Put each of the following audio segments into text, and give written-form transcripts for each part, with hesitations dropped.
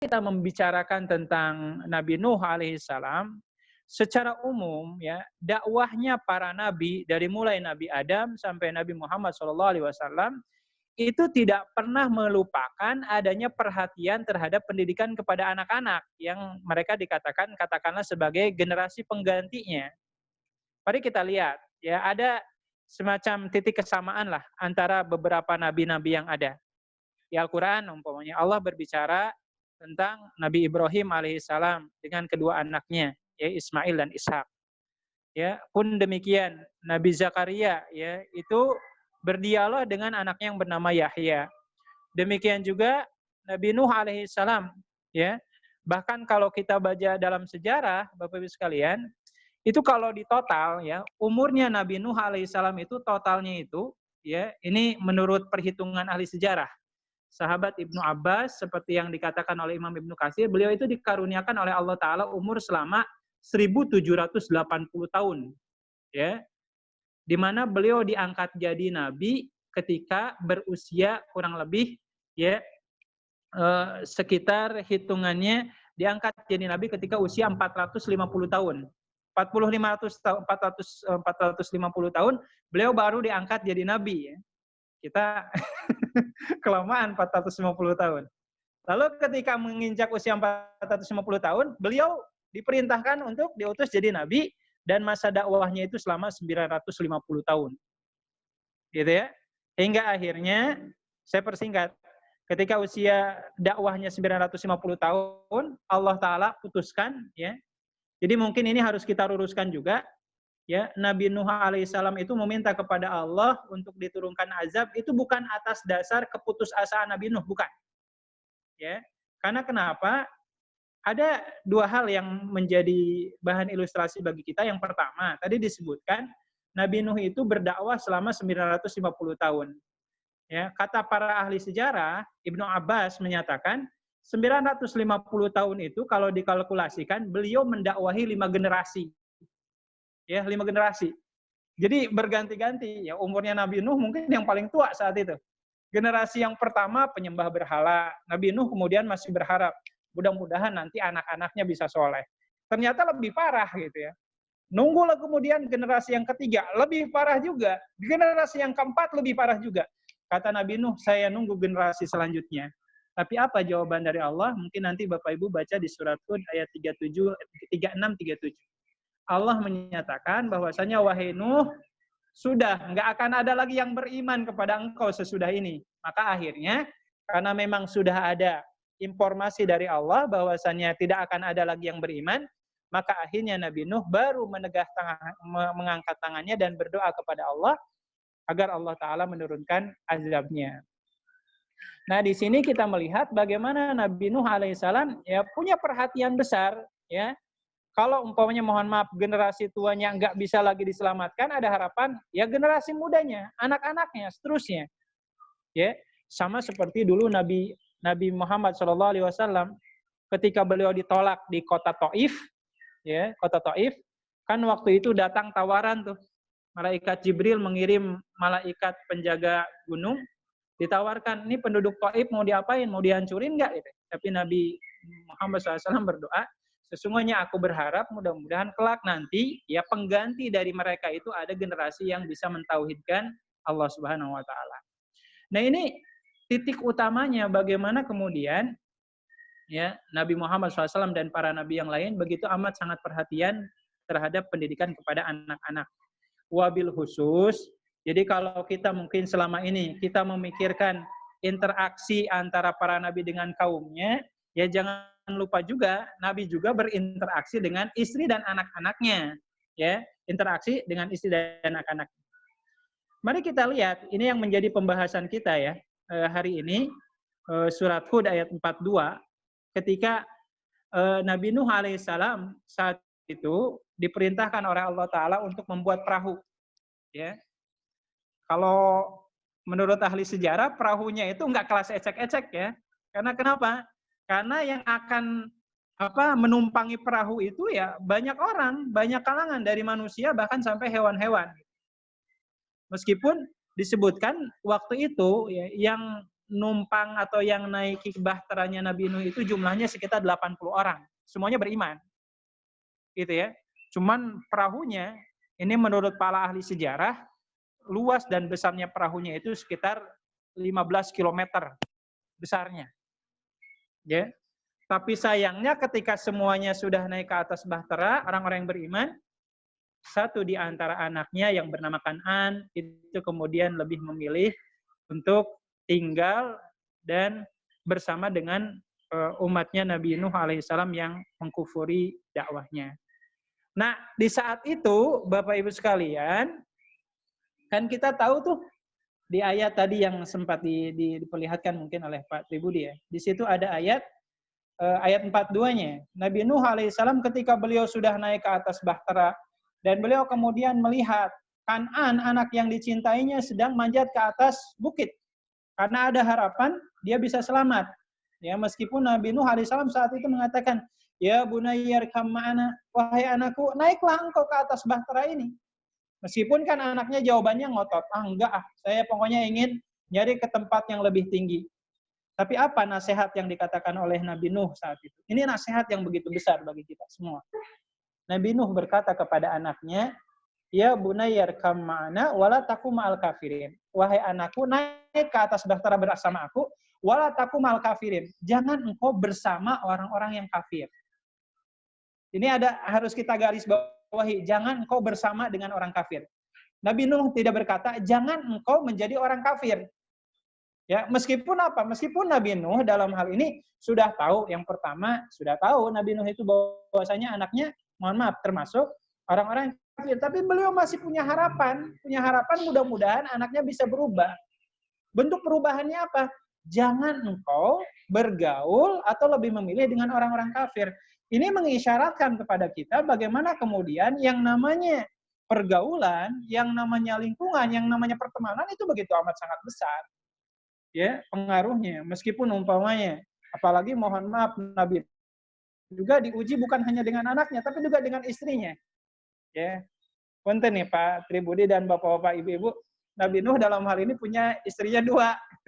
kita membicarakan tentang Nabi Nuh alaihissalam, secara umum ya, dakwahnya para nabi dari mulai Nabi Adam sampai Nabi Muhammad SAW itu tidak pernah melupakan adanya perhatian terhadap pendidikan kepada anak-anak yang mereka katakanlah sebagai generasi penggantinya. Mari kita lihat ya, ada semacam titik kesamaan lah antara beberapa nabi-nabi yang ada. Di Al-Quran umpamanya Allah berbicara tentang Nabi Ibrahim alaihissalam dengan kedua anaknya, ya Ismail dan Ishak. Ya, pun demikian Nabi Zakaria ya itu berdialog dengan anaknya yang bernama Yahya. Demikian juga Nabi Nuh alaihissalam ya. Bahkan kalau kita baca dalam sejarah Bapak Ibu sekalian, itu kalau di total ya, umurnya Nabi Nuh alaihissalam itu totalnya itu ya, ini menurut perhitungan ahli sejarah. Sahabat Ibnu Abbas seperti yang dikatakan oleh Imam Ibnu Katsir, beliau itu dikaruniakan oleh Allah Ta'ala umur selama 1780 tahun. Ya, di mana beliau diangkat jadi nabi ketika berusia kurang lebih ya sekitar hitungannya diangkat jadi nabi ketika usia 450 tahun. 450 tahun beliau baru diangkat jadi nabi ya. Kita kelamaan 450 tahun. Lalu ketika menginjak usia 450 tahun, beliau diperintahkan untuk diutus jadi nabi dan masa dakwahnya itu selama 950 tahun. Gitu ya. Hingga akhirnya saya persingkat, ketika usia dakwahnya 950 tahun, Allah Ta'ala putuskan ya. Jadi mungkin ini harus kita luruskan juga. Ya, Nabi Nuh alaihissalam itu meminta kepada Allah untuk diturunkan azab itu bukan atas dasar keputusasaan Nabi Nuh, bukan. Ya, karena kenapa? Ada dua hal yang menjadi bahan ilustrasi bagi kita. Yang pertama, tadi disebutkan Nabi Nuh itu berdakwah selama 950 tahun. Ya, kata para ahli sejarah, Ibnu Abbas menyatakan 950 tahun itu kalau dikalkulasikan beliau mendakwahi 5 generasi. Ya, 5 generasi. Jadi berganti-ganti ya, umurnya Nabi Nuh mungkin yang paling tua saat itu. Generasi yang pertama penyembah berhala. Nabi Nuh kemudian masih berharap mudah-mudahan nanti anak-anaknya bisa soleh. Ternyata lebih parah gitu ya. Nunggulah kemudian generasi yang ketiga, lebih parah juga. Generasi yang keempat lebih parah juga. Kata Nabi Nuh, saya nunggu generasi selanjutnya. Tapi apa jawaban dari Allah? Mungkin nanti Bapak Ibu baca di surat Hud ayat 36, 37. Allah menyatakan bahwasanya wahai Nuh, sudah nggak akan ada lagi yang beriman kepada engkau sesudah ini. Maka akhirnya karena memang sudah ada informasi dari Allah bahwasanya tidak akan ada lagi yang beriman, maka akhirnya Nabi Nuh baru mengangkat tangannya dan berdoa kepada Allah agar Allah Ta'ala menurunkan azabnya. Nah, di sini kita melihat bagaimana Nabi Nuh alaihissalam ya punya perhatian besar ya. Kalau umpamanya mohon maaf generasi tuanya nggak bisa lagi diselamatkan, ada harapan ya generasi mudanya, anak-anaknya, seterusnya. Ya, sama seperti dulu Nabi Muhammad SAW ketika beliau ditolak di kota Taif, ya kota Taif, kan waktu itu datang tawaran tuh, malaikat Jibril mengirim malaikat penjaga gunung, ditawarkan, ini penduduk Taif mau diapain, mau dihancurin nggak? Gitu. Tapi Nabi Muhammad SAW berdoa, sesungguhnya aku berharap mudah-mudahan kelak nanti ya pengganti dari mereka itu ada generasi yang bisa mentauhidkan Allah Subhanahu wa taala. Nah, ini titik utamanya bagaimana kemudian ya Nabi Muhammad SAW dan para nabi yang lain begitu amat sangat perhatian terhadap pendidikan kepada anak-anak. Wabil khusus, jadi kalau kita mungkin selama ini kita memikirkan interaksi antara para nabi dengan kaumnya, ya jangan lupa juga Nabi juga berinteraksi dengan istri dan anak-anaknya, ya interaksi dengan istri dan anak-anak. Mari kita lihat ini yang menjadi pembahasan kita ya hari ini surat Hud ayat 42 ketika Nabi Nuh alaihissalam saat itu diperintahkan oleh Allah Ta'ala untuk membuat perahu. Ya, kalau menurut ahli sejarah perahunya itu nggak kelas ecek-ecek ya. Karena kenapa? Karena yang akan menumpangi perahu itu ya banyak orang, banyak kalangan dari manusia bahkan sampai hewan-hewan. Meskipun disebutkan waktu itu ya, yang numpang atau yang naiki bahteranya Nabi Nuh itu jumlahnya sekitar 80 orang. Semuanya beriman. Gitu ya. Cuman perahunya, ini menurut para ahli sejarah, luas dan besarnya perahunya itu sekitar 15 km besarnya. Ya. Tapi sayangnya ketika semuanya sudah naik ke atas bahtera, orang-orang yang beriman, satu di antara anaknya yang bernama Kan'an itu kemudian lebih memilih untuk tinggal dan bersama dengan umatnya Nabi Nuh alaihissalam yang mengkufuri dakwahnya. Nah, di saat itu Bapak Ibu sekalian, kan kita tahu tuh di ayat tadi yang sempat diperlihatkan mungkin oleh Pak Tribudi ya. Di situ ada ayat 42-nya. Nabi Nuh alaihissalam ketika beliau sudah naik ke atas bahtera dan beliau kemudian melihat Kan'an, anak yang dicintainya, sedang manjat ke atas bukit. Karena ada harapan dia bisa selamat. Ya, meskipun Nabi Nuh alaihissalam saat itu mengatakan, "Ya bunayya irkam ma'ana, wahai anakku, naiklah engkau ke atas bahtera ini." Meskipun kan anaknya jawabannya ngotot, enggak saya pokoknya ingin nyari ke tempat yang lebih tinggi. Tapi apa nasihat yang dikatakan oleh Nabi Nuh saat itu? Ini nasihat yang begitu besar bagi kita semua. Nabi Nuh berkata kepada anaknya, "Ya bunayya irkam ma'ana wala takum ma'al kafirin." Wahai anakku, naik ke atas bahtera bersama aku, wala takum ma'al kafirin. Jangan engkau bersama orang-orang yang kafir. Ini harus kita garis bawahi, jangan engkau bersama dengan orang kafir. Nabi Nuh tidak berkata, jangan engkau menjadi orang kafir. Ya, meskipun apa? Meskipun Nabi Nuh dalam hal ini sudah tahu, yang pertama sudah tahu Nabi Nuh itu bahwasanya anaknya, mohon maaf, termasuk orang-orang kafir. Tapi beliau masih punya harapan mudah-mudahan anaknya bisa berubah. Bentuk perubahannya apa? Jangan engkau bergaul atau lebih memilih dengan orang-orang kafir. Ini mengisyaratkan kepada kita bagaimana kemudian yang namanya pergaulan, yang namanya lingkungan, yang namanya pertemanan itu begitu amat sangat besar. Ya, pengaruhnya. Meskipun umpamanya, apalagi mohon maaf Nabi juga diuji bukan hanya dengan anaknya, tapi juga dengan istrinya. Ya. Punten nih Pak Tribudi dan Bapak-bapak, Ibu-ibu, Nabi Nuh dalam hal ini punya istrinya 2.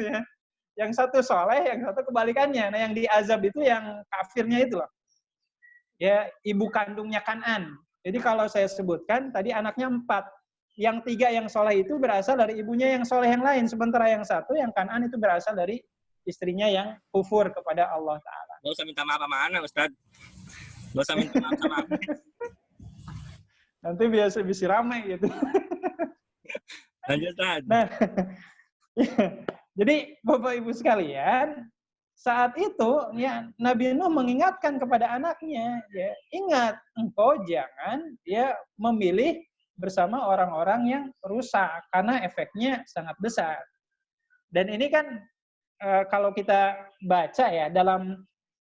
Ya. Yang satu soleh, yang satu kebalikannya. Nah, yang diazab itu yang kafirnya itu loh. Ya, ibu kandungnya Kan'an. Jadi kalau saya sebutkan, tadi anaknya 4. Yang 3 yang soleh itu berasal dari ibunya yang soleh yang lain. Sementara yang satu, yang Kan'an itu berasal dari istrinya yang kufur kepada Allah Ta'ala. Gak usah minta maaf sama anak, Ustaz. Gak usah minta maaf sama aku. Nanti biasa bisa ramai gitu. Lanjut, Ustaz. Nah, jadi Bapak Ibu sekalian, saat itu ya Nabi Nuh mengingatkan kepada anaknya, ya, ingat engkau jangan ya memilih bersama orang-orang yang rusak karena efeknya sangat besar. Dan ini kan kalau kita baca ya dalam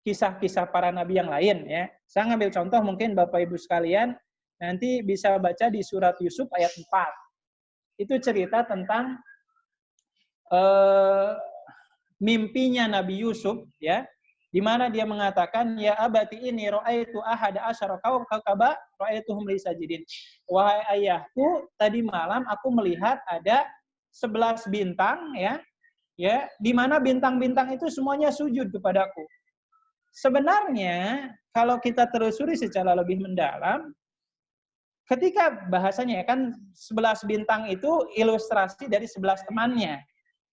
kisah-kisah para nabi yang lain ya. Saya ngambil contoh mungkin Bapak Ibu sekalian nanti bisa baca di surat Yusuf ayat 4. Itu cerita tentang mimpinya Nabi Yusuf ya, di mana dia mengatakan ya abati ini ra'aitu ahada asyara kawkaba ra'aituhum li sajidin. Wahai ayahku, tadi malam aku melihat ada 11 bintang ya, di mana bintang-bintang itu semuanya sujud kepadaku. Sebenarnya kalau kita telusuri secara lebih mendalam, ketika bahasanya kan 11 bintang itu ilustrasi dari 11 temannya.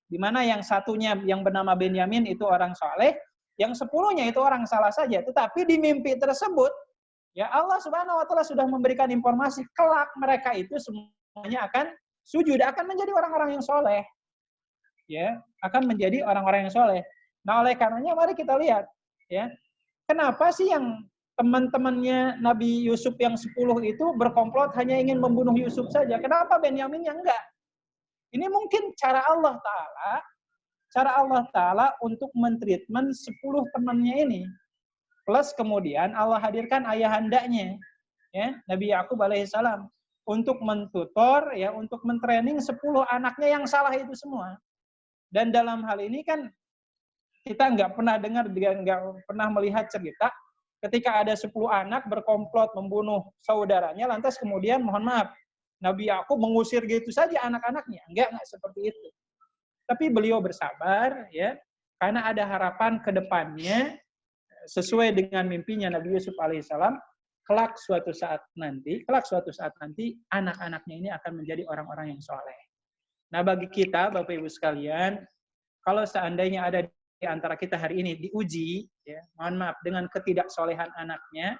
Di mana yang satunya yang bernama Benyamin itu orang soleh, yang 10-nya itu orang salah saja. Tetapi di mimpi tersebut, ya Allah Subhanahu wa Ta'ala sudah memberikan informasi kelak mereka itu semuanya akan sujud, akan menjadi orang-orang yang soleh. Ya, akan menjadi orang-orang yang soleh. Nah, oleh karenanya mari kita lihat, ya, kenapa sih yang teman-temannya Nabi Yusuf yang 10 itu berkomplot hanya ingin membunuh Yusuf saja? Kenapa Benyamin yang enggak? Ini mungkin cara Allah Ta'ala untuk mentreatment 10 temannya ini. Plus kemudian Allah hadirkan ayahandanya, ya, Nabi Yakub alaihissalam, untuk mentutor, ya, untuk mentraining 10 anaknya yang salah itu semua. Dan dalam hal ini kan kita nggak pernah dengar, nggak pernah melihat cerita ketika ada 10 anak berkomplot membunuh saudaranya, lantas kemudian mohon maaf, Nabi Yakub mengusir gitu saja anak-anaknya. Enggak seperti itu. Tapi beliau bersabar ya, karena ada harapan ke depannya sesuai dengan mimpinya Nabi Yusuf alaihissalam, kelak suatu saat nanti anak-anaknya ini akan menjadi orang-orang yang soleh. Nah, bagi kita Bapak Ibu sekalian, kalau seandainya ada di antara kita hari ini diuji, ya, mohon maaf, dengan ketidaksolehan anaknya,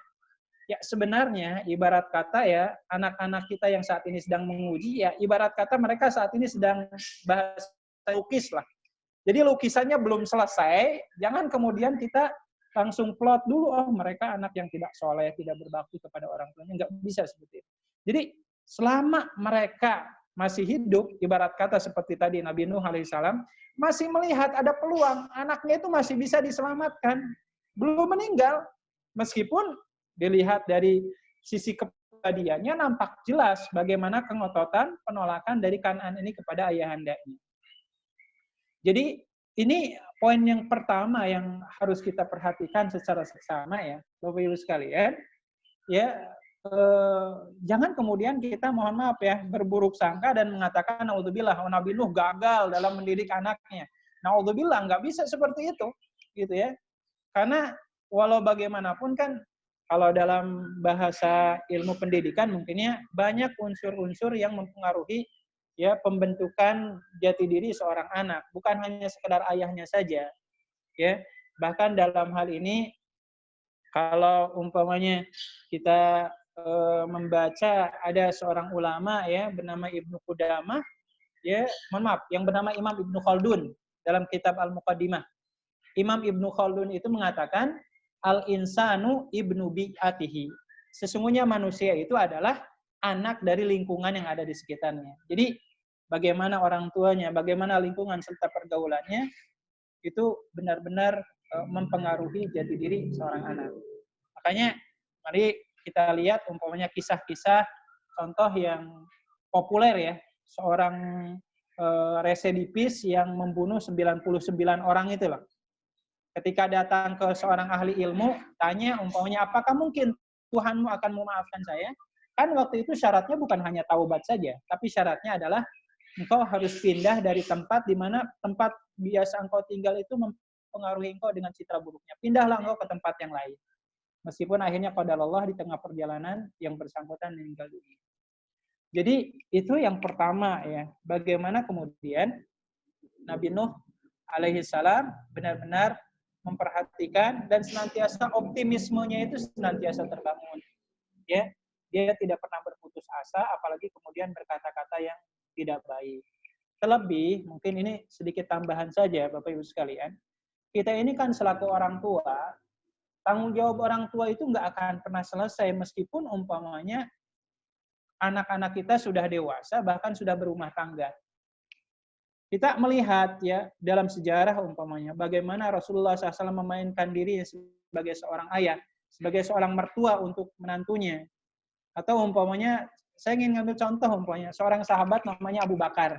ya sebenarnya ibarat kata ya, anak-anak kita yang saat ini sedang menguji, ya ibarat kata mereka saat ini sedang bahas lukis lah. Jadi lukisannya belum selesai, jangan kemudian kita langsung plot dulu, oh mereka anak yang tidak soleh, tidak berbakti kepada orang tuanya, nggak bisa seperti itu. Jadi selama mereka masih hidup, ibarat kata seperti tadi Nabi Nuh alaihissalam, masih melihat ada peluang, anaknya itu masih bisa diselamatkan, belum meninggal, meskipun dilihat dari sisi kepribadiannya nampak jelas bagaimana kengototan penolakan dari Kan'an ini kepada ayahandanya. Jadi ini poin yang pertama yang harus kita perhatikan secara seksama ya, Bapak Ibu sekalian. Ya, jangan kemudian kita mohon maaf ya berburuk sangka dan mengatakan naudzubillah, Nabi Nuh gagal dalam mendidik anaknya. Naudzubillah, nggak bisa seperti itu, gitu ya. Karena walau bagaimanapun kan kalau dalam bahasa ilmu pendidikan mungkinnya banyak unsur-unsur yang mempengaruhi ya pembentukan jati diri seorang anak, bukan hanya sekedar ayahnya saja, ya. Bahkan dalam hal ini kalau umpamanya kita membaca ada seorang ulama ya bernama Ibnu Qudamah, ya, mohon maaf, yang bernama Imam Ibnu Khaldun dalam kitab Al-Muqaddimah. Imam Ibnu Khaldun itu mengatakan al-insanu ibnu bi'atihi. Sesungguhnya manusia itu adalah anak dari lingkungan yang ada di sekitarnya. Jadi bagaimana orang tuanya, bagaimana lingkungan serta pergaulannya itu benar-benar mempengaruhi jati diri seorang anak. Makanya mari kita lihat umpamanya kisah-kisah contoh yang populer ya, seorang residipis yang membunuh 99 orang itu loh. Ketika datang ke seorang ahli ilmu, tanya umpamanya apakah mungkin Tuhanmu akan memaafkan saya? Kan waktu itu syaratnya bukan hanya taubat saja, tapi syaratnya adalah engkau harus pindah dari tempat di mana tempat biasa engkau tinggal itu mempengaruhi engkau dengan citra buruknya. Pindahlah engkau ke tempat yang lain. Meskipun akhirnya pada Allah di tengah perjalanan yang bersangkutan meninggal dunia. Jadi itu yang pertama ya. Bagaimana kemudian Nabi Nuh alaihissalam benar-benar memperhatikan dan senantiasa optimismenya itu senantiasa terbangun. Ya, dia tidak pernah berputus asa, apalagi kemudian berkata-kata yang tidak baik. Terlebih, mungkin ini sedikit tambahan saja, Bapak Ibu sekalian. Kita ini kan selaku orang tua, tanggung jawab orang tua itu nggak akan pernah selesai meskipun umpamanya anak-anak kita sudah dewasa, bahkan sudah berumah tangga. Kita melihat ya dalam sejarah umpamanya bagaimana Rasulullah SAW memainkan diri sebagai seorang ayah, sebagai seorang mertua untuk menantunya. Atau umpamanya saya ingin ngambil contoh umpamanya seorang sahabat namanya Abu Bakar.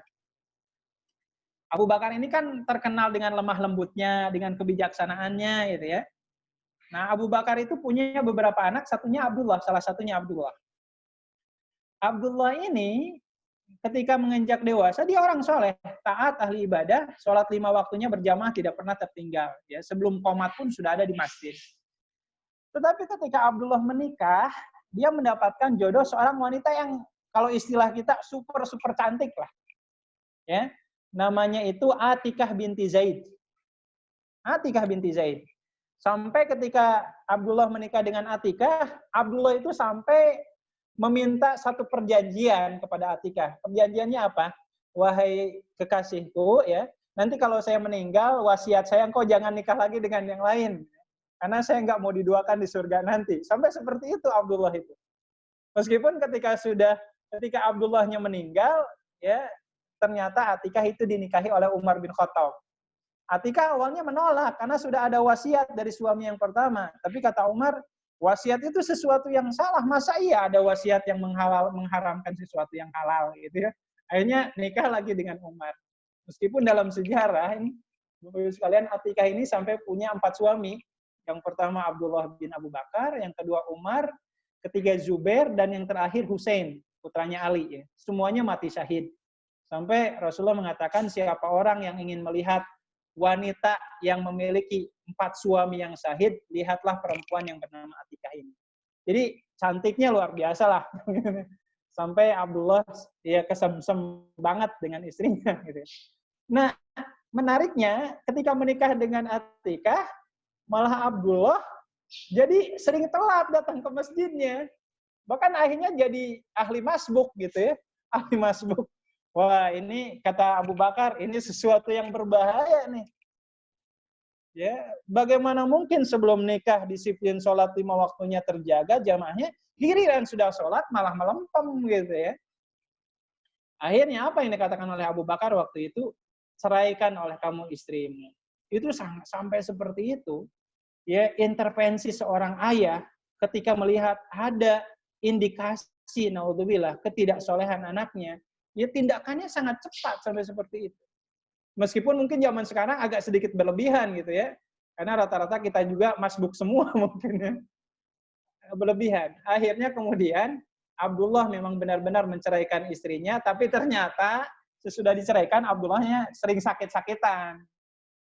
Abu Bakar ini kan terkenal dengan lemah lembutnya, dengan kebijaksanaannya gitu ya. Nah, Abu Bakar itu punya beberapa anak, satunya Abdullah, salah satunya Abdullah. Abdullah ini ketika menginjak dewasa, dia orang soleh, taat, ahli ibadah, sholat 5 waktunya berjamaah tidak pernah tertinggal. Ya, sebelum qomat pun sudah ada di masjid. Tetapi ketika Abdullah menikah, dia mendapatkan jodoh seorang wanita yang kalau istilah kita super cantik lah. Ya, namanya itu Atikah binti Zaid. Atikah binti Zaid. Sampai ketika Abdullah menikah dengan Atikah, Abdullah itu sampai meminta satu perjanjian kepada Atikah. Perjanjiannya apa? Wahai kekasihku, ya, nanti kalau saya meninggal, wasiat saya engkau jangan nikah lagi dengan yang lain. Karena saya nggak mau diduakan di surga nanti. Sampai seperti itu Abdullah itu. Meskipun ketika Abdullahnya meninggal, ya ternyata Atikah itu dinikahi oleh Umar bin Khattab. Atikah awalnya menolak karena sudah ada wasiat dari suami yang pertama. Tapi kata Umar, wasiat itu sesuatu yang salah. Masa iya ada wasiat yang mengharamkan sesuatu yang halal gitu ya. Akhirnya nikah lagi dengan Umar. Meskipun dalam sejarah ini, Bapak-Ibu sekalian, Atikah ini sampai punya 4 suami. Yang pertama Abdullah bin Abu Bakar, yang kedua Umar, ketiga Zubair, dan yang terakhir Hussein, putranya Ali. Ya. Semuanya mati syahid. Sampai Rasulullah mengatakan siapa orang yang ingin melihat wanita yang memiliki 4 suami yang syahid, lihatlah perempuan yang bernama Atikah ini. Jadi cantiknya luar biasa lah. Sampai Abdullah ya kesemsem banget dengan istrinya. Gitu. Nah, menariknya ketika menikah dengan Atikah, malah Abdullah jadi sering telat datang ke masjidnya. Bahkan akhirnya jadi ahli masbuk gitu ya. Ahli masbuk. Wah, ini kata Abu Bakar, ini sesuatu yang berbahaya nih. Ya, bagaimana mungkin sebelum nikah disiplin sholat 5 waktunya terjaga, jamaahnya giliran sudah sholat malah melempem gitu ya. Akhirnya apa yang dikatakan oleh Abu Bakar waktu itu? Ceraikan oleh kamu istrimu. Itu sampai seperti itu. Ya, intervensi seorang ayah ketika melihat ada indikasi naudzubillah ketidaksolehan anaknya, ya tindakannya sangat cepat sampai seperti itu. Meskipun mungkin zaman sekarang agak sedikit berlebihan gitu ya. Karena rata-rata kita juga masbuk semua mungkin ya. Berlebihan. Akhirnya kemudian Abdullah memang benar-benar menceraikan istrinya, tapi ternyata sesudah diceraikan Abdullahnya sering sakit-sakitan.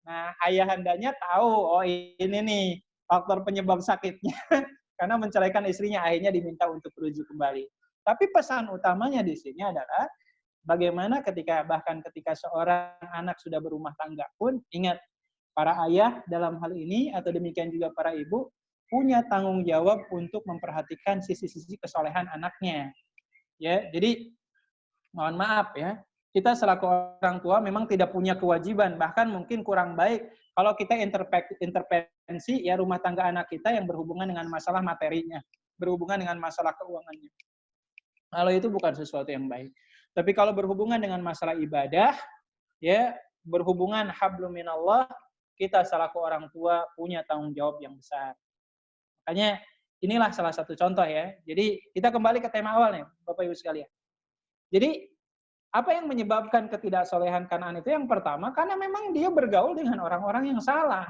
Nah, ayahandanya tahu, oh ini nih faktor penyebab sakitnya. Karena menceraikan istrinya akhirnya diminta untuk rujuk kembali. Tapi pesan utamanya di sini adalah bagaimana bahkan ketika seorang anak sudah berumah tangga pun, ingat, para ayah dalam hal ini, atau demikian juga para ibu, punya tanggung jawab untuk memperhatikan sisi-sisi kesolehan anaknya. Ya, jadi mohon maaf ya, kita selaku orang tua memang tidak punya kewajiban, bahkan mungkin kurang baik kalau kita intervensi ya rumah tangga anak kita yang berhubungan dengan masalah materinya, berhubungan dengan masalah keuangannya. Kalau itu bukan sesuatu yang baik. Tapi kalau berhubungan dengan masalah ibadah, ya berhubungan hablum minallah, kita selaku orang tua punya tanggung jawab yang besar. Makanya inilah salah satu contoh ya. Jadi kita kembali ke tema awalnya, Bapak Ibu sekalian. Jadi apa yang menyebabkan ketidaksolehan Kanaan itu? Yang pertama, karena memang dia bergaul dengan orang-orang yang salah.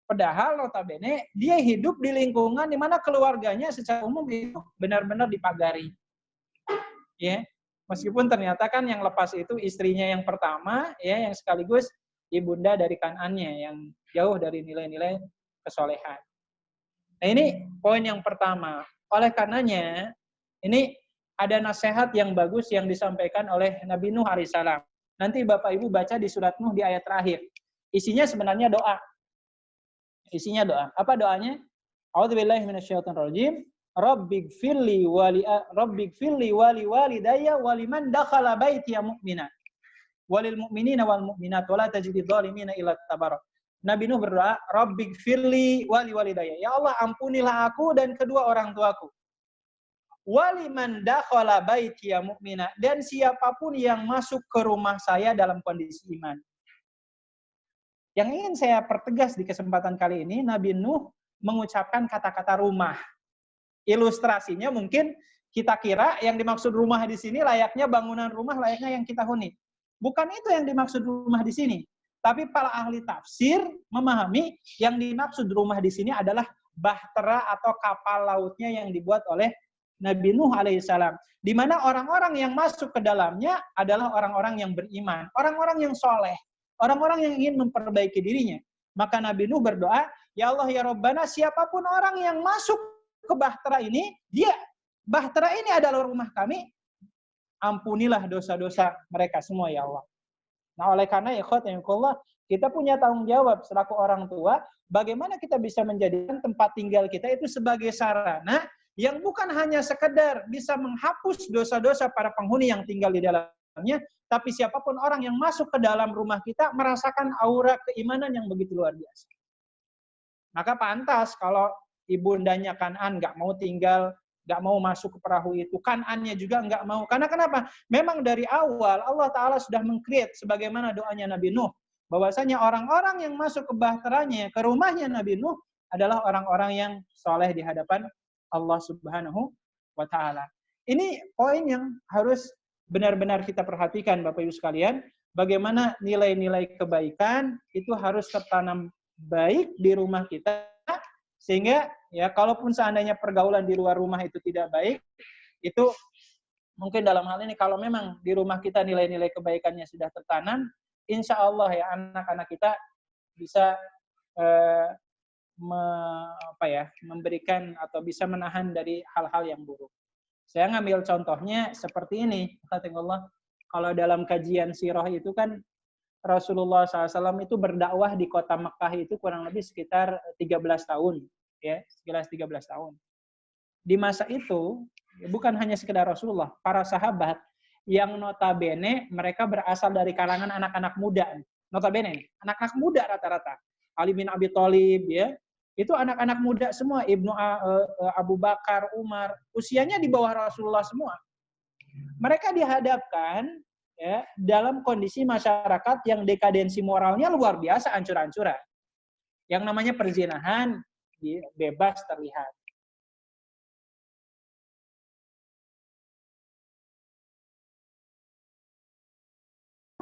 Padahal notabene dia hidup di lingkungan di mana keluarganya secara umum itu benar-benar dipagari. Ya, meskipun ternyata kan yang lepas itu istrinya yang pertama, ya, yang sekaligus ibunda dari Kanannya yang jauh dari nilai-nilai kesolehan. Nah ini poin yang pertama. Oleh karenanya, ini ada nasihat yang bagus yang disampaikan oleh Nabi Nuh alaihissalam. Nanti Bapak Ibu baca di surat Nuh di ayat terakhir. Isinya sebenarnya doa. Isinya doa. Apa doanya? A'udzubillahi minasyaitonirrajim. Rabbighfirli wali walidayya waliman dakhala baitiya mu'mina. Walil mu'minina wal mu'minat wala tajididz zalimina illa tabarak. Nabi Nuh berdoa, Rabbighfirli wali walidayya. Ya Allah, ampunilah aku dan kedua orang tuaku. Waliman dakhala baitiya mu'mina, dan siapapun yang masuk ke rumah saya dalam kondisi iman. Yang ingin saya pertegas di kesempatan kali ini, Nabi Nuh mengucapkan kata-kata rumah. Ilustrasinya mungkin kita kira yang dimaksud rumah di sini layaknya bangunan rumah layaknya yang kita huni. Bukan itu yang dimaksud rumah di sini. Tapi para ahli tafsir memahami yang dimaksud rumah di sini adalah bahtera atau kapal lautnya yang dibuat oleh Nabi Nuh alaihissalam. Di mana orang-orang yang masuk ke dalamnya adalah orang-orang yang beriman, orang-orang yang soleh, orang-orang yang ingin memperbaiki dirinya. Maka Nabi Nuh berdoa, ya Allah ya Rabbana, siapapun orang yang masuk ke bahtera ini, bahtera ini adalah rumah kami, ampunilah dosa-dosa mereka semua ya Allah. Nah oleh karena ikhwatillahi, kita punya tanggung jawab selaku orang tua, bagaimana kita bisa menjadikan tempat tinggal kita itu sebagai sarana yang bukan hanya sekedar bisa menghapus dosa-dosa para penghuni yang tinggal di dalamnya, tapi siapapun orang yang masuk ke dalam rumah kita merasakan aura keimanan yang begitu luar biasa. Maka pantas kalau ibundanya Kan'an nggak mau tinggal, nggak mau masuk ke perahu itu. Kan'annya juga nggak mau. Karena kenapa? Memang dari awal Allah Ta'ala sudah meng-create sebagaimana doanya Nabi Nuh. Bahwasanya orang-orang yang masuk ke bahteranya, ke rumahnya Nabi Nuh adalah orang-orang yang soleh di hadapan Allah Subhanahu wa Ta'ala. Ini poin yang harus benar-benar kita perhatikan Bapak Ibu sekalian. Bagaimana nilai-nilai kebaikan itu harus tertanam baik di rumah kita. Sehingga ya kalaupun seandainya pergaulan di luar rumah itu tidak baik, itu mungkin dalam hal ini kalau memang di rumah kita nilai-nilai kebaikannya sudah tertanam, insya Allah ya anak-anak kita bisa memberikan atau bisa menahan dari hal-hal yang buruk. Saya ngambil contohnya seperti ini, Allah. Kalau dalam kajian sirah itu kan Rasulullah SAW itu berdakwah di kota Mekah itu kurang lebih sekitar 13 tahun, ya, sekitar 13 tahun. Di masa itu bukan hanya sekedar Rasulullah, para sahabat yang notabene mereka berasal dari kalangan anak-anak muda. Notabene, anak-anak muda rata-rata. Ali bin Abi Thalib, ya, itu anak-anak muda semua. Abu Bakar, Umar, usianya di bawah Rasulullah semua. Mereka dihadapkan ya dalam kondisi masyarakat yang dekadensi moralnya luar biasa, ancur-ancuran. Yang namanya perzinahan bebas terlihat.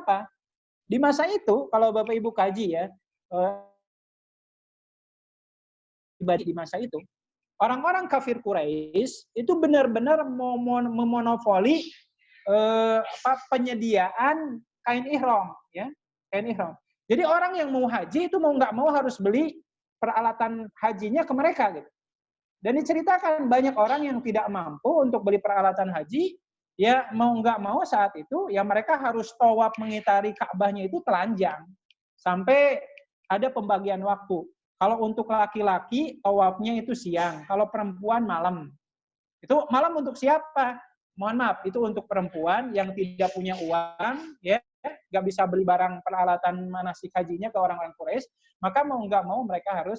Apa? Di masa itu, kalau Bapak Ibu kaji ya, di masa itu, orang-orang kafir Quraisy itu benar-benar memonopoli penyediaan kain ihram, ya, kain ihram. Jadi orang yang mau haji itu mau nggak mau harus beli peralatan hajinya ke mereka, gitu. Dan diceritakan banyak orang yang tidak mampu untuk beli peralatan haji, ya mau nggak mau saat itu, ya mereka harus tawaf mengitari Ka'bahnya itu telanjang sampai ada pembagian waktu. Kalau untuk laki-laki, tawafnya itu siang. Kalau perempuan, malam. Itu malam untuk siapa? Mohon maaf, itu untuk perempuan yang tidak punya uang, ya, nggak bisa beli barang peralatan manasik hajinya ke orang-orang Quraisy, maka mau nggak mau mereka harus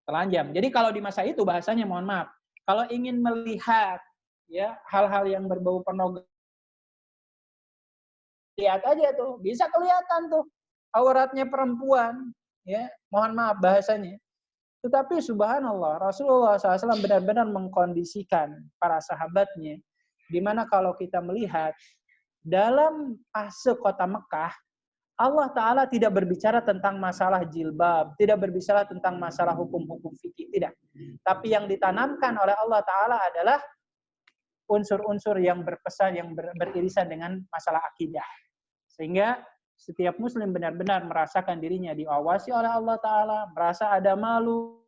telanjang. Jadi kalau di masa itu bahasanya, mohon maaf, kalau ingin melihat ya hal-hal yang berbau pornografi, lihat aja tuh, bisa kelihatan tuh auratnya perempuan. Ya, mohon maaf bahasanya. Tetapi subhanallah, Rasulullah SAW benar-benar mengkondisikan para sahabatnya, di mana kalau kita melihat dalam fase kota Mekah, Allah Ta'ala tidak berbicara tentang masalah jilbab, tidak berbicara tentang masalah hukum-hukum fikih, tidak. Tapi yang ditanamkan oleh Allah Ta'ala adalah unsur-unsur yang berpesan, yang beririsan dengan masalah akidah. Sehingga setiap muslim benar-benar merasakan dirinya diawasi oleh Allah Ta'ala, merasa ada malu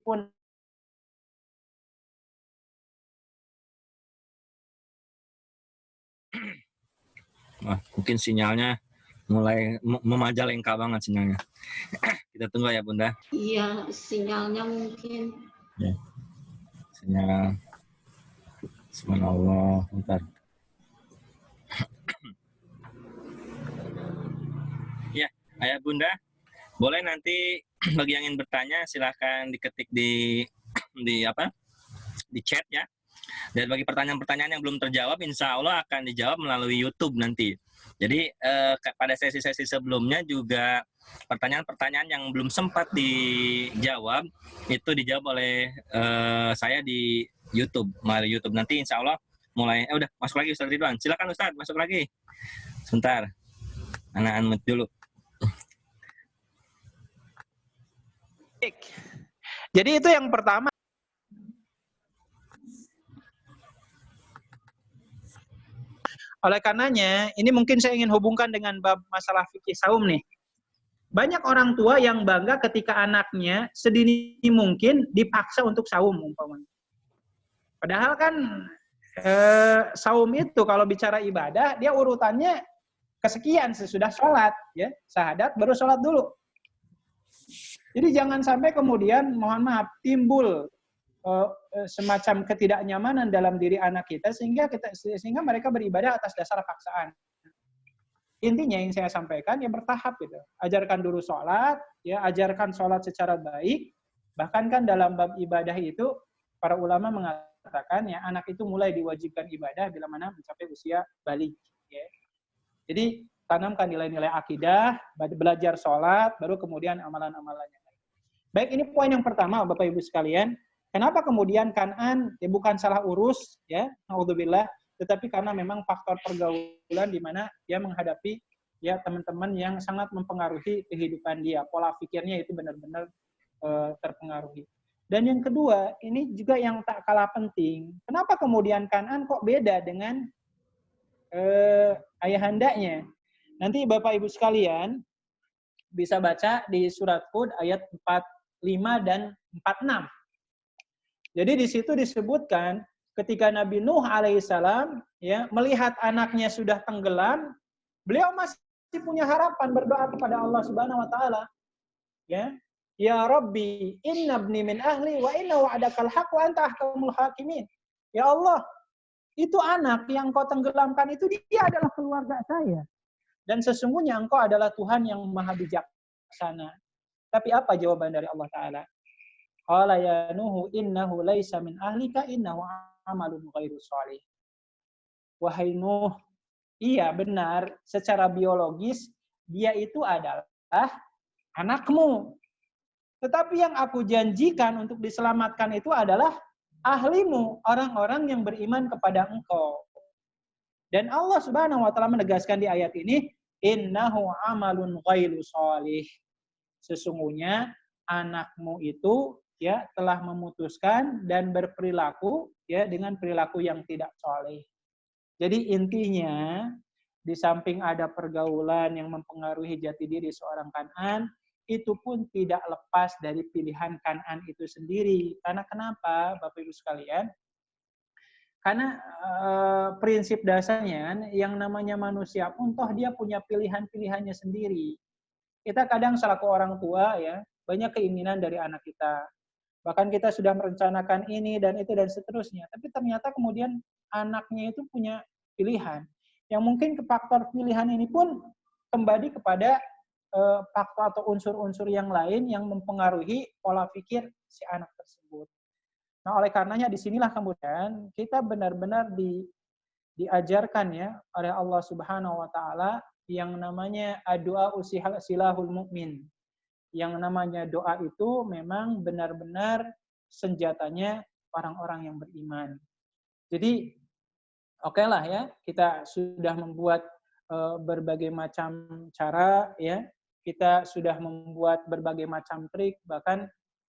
pun. Wah, mungkin sinyalnya mulai memajalengka banget sinyalnya. Kita tunggu ya Bunda. Iya, sinyalnya mungkin. Ya. Sinyal. Subhanallah, bentar. Ya, Ayah Bunda, boleh nanti bagi yang ingin bertanya silahkan diketik di chat ya. Dan bagi pertanyaan-pertanyaan yang belum terjawab, insya Allah akan dijawab melalui YouTube nanti. Jadi pada sesi-sesi sebelumnya juga pertanyaan-pertanyaan yang belum sempat dijawab itu dijawab oleh saya di YouTube, melalui YouTube. Nanti insya Allah mulai udah masuk lagi Ustaz Ridwan. Silakan Ustaz, masuk lagi. Sebentar. Anak unmute dulu. Jadi itu yang pertama. Oleh karenanya, ini mungkin saya ingin hubungkan dengan bab masalah fikih saum nih. Banyak orang tua yang bangga ketika anaknya sedini mungkin dipaksa untuk saum umpamanya. Padahal kan saum itu kalau bicara ibadah, dia urutannya kesekian sesudah sholat, ya, syahadat baru sholat dulu. Jadi jangan sampai kemudian, mohon maaf, timbul semacam ketidaknyamanan dalam diri anak kita sehingga mereka beribadah atas dasar paksaan. Intinya yang saya sampaikan ya bertahap gitu. Ajarkan dulu sholat, ya, ajarkan sholat secara baik. Bahkan kan dalam bab ibadah itu para ulama mengatakan ya anak itu mulai diwajibkan ibadah bila mana mencapai usia balik. Ya. Jadi tanamkan nilai-nilai akidah, belajar sholat, baru kemudian amalan-amalannya. Baik, ini poin yang pertama Bapak Ibu sekalian. Kenapa kemudian Kan'an ya bukan salah urus ya, naudzubillah, tetapi karena memang faktor pergaulan di mana dia menghadapi ya teman-teman yang sangat mempengaruhi kehidupan dia, pola pikirnya itu benar-benar terpengaruhi. Dan yang kedua, ini juga yang tak kalah penting. Kenapa kemudian Kan'an kok beda dengan ayahandanya? Nanti Bapak Ibu sekalian bisa baca di surat Hud ayat 45 dan 46. Jadi di situ disebutkan ketika Nabi Nuh alaihissalam ya melihat anaknya sudah tenggelam, beliau masih punya harapan berdoa kepada Allah Subhanahu wa taala. Ya. Ya Rabbi, inna ibni min ahli wa inna wa'adakal haq wa anta ahkamul hakimin. Ya Allah, itu anak yang kau tenggelamkan itu dia adalah keluarga saya. Dan sesungguhnya engkau adalah Tuhan yang maha bijaksana. Tapi apa jawaban dari Allah Ta'ala? Qala ya Nuhu innahu laisa min ahlika innahu amalun ghairu shalih. Wahai Nuh, iya benar, secara biologis dia itu adalah anakmu. Tetapi yang aku janjikan untuk diselamatkan itu adalah ahlimu, orang-orang yang beriman kepada engkau. Dan Allah Subhanahu wa taala menegaskan di ayat ini, innahu amalun ghairu shalih. Sesungguhnya anakmu itu ya telah memutuskan dan berperilaku ya dengan perilaku yang tidak saleh. Jadi intinya di samping ada pergaulan yang mempengaruhi jati diri seorang Kan'an, itu pun tidak lepas dari pilihan Kan'an itu sendiri. Karena kenapa, Bapak Ibu sekalian? Karena prinsip dasarnya yang namanya manusia pun toh dia punya pilihan-pilihannya sendiri. Kita kadang selaku orang tua ya, banyak keinginan dari anak kita. Bahkan kita sudah merencanakan ini dan itu dan seterusnya. Tapi ternyata kemudian anaknya itu punya pilihan. Yang mungkin ke faktor pilihan ini pun kembali kepada faktor atau unsur-unsur yang lain yang mempengaruhi pola pikir si anak tersebut. Nah, oleh karenanya disinilah kemudian kita benar-benar diajarkan ya oleh Allah Subhanahu wa taala yang namanya doa silahul mukmin. Yang namanya doa itu memang benar-benar senjatanya orang-orang yang beriman. Jadi oke lah ya, kita sudah membuat berbagai macam cara ya. Kita sudah membuat berbagai macam trik, bahkan